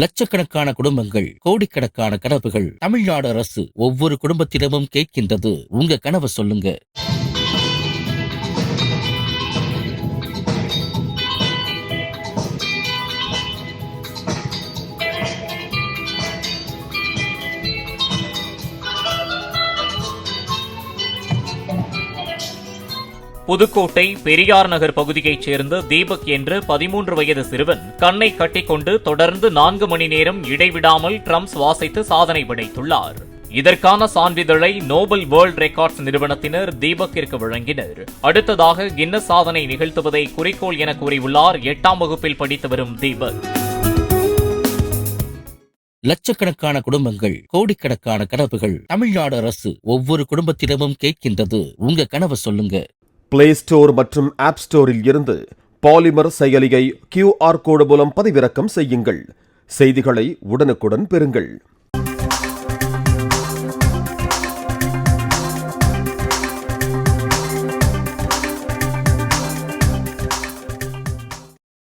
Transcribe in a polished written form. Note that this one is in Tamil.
லட்சக்கணக்கான குடும்பங்கள், கோடிக்கணக்கான கனவுகள். தமிழ்நாடு அரசு ஒவ்வொரு குடும்பத்திடமும் கேட்கின்றது, உங்க கனவை சொல்லுங்க. புதுக்கோட்டை பெரியார் நகர் பகுதியைச் சேர்ந்த தீபக் என்ற 13 வயது சிறுவன் கண்ணை கட்டிக்கொண்டு தொடர்ந்து 4 மணி நேரம் இடைவிடாமல் ட்ரம்ஸ் வாசித்து சாதனை படைத்துள்ளார். இதற்கான சான்றிதழை நோபல் வேர்ல்ட் ரெக்கார்ட்ஸ் நிறுவனத்தினர் தீபக்கிற்கு வழங்கினர். அடுத்ததாக கின்னஸ் சாதனை நிகழ்த்துவதை குறிக்கோள் என கூறியுள்ளார் 8ஆம் வகுப்பில் படித்து வரும் தீபக். லட்சக்கணக்கான குடும்பங்கள், கோடிக்கணக்கான கனவுகள். தமிழ்நாடு அரசு ஒவ்வொரு குடும்பத்திடமும் கேட்கின்றது, உங்க கனவை சொல்லுங்க. பிளே ஸ்டோர் மற்றும் ஆப் ஸ்டோரில் இருந்து பாலிமர் செயலியை QR கோடு மூலம் பதிவிறக்கம் செய்யுங்கள். செய்திகளை உடனுக்குடன் பெறுங்கள்.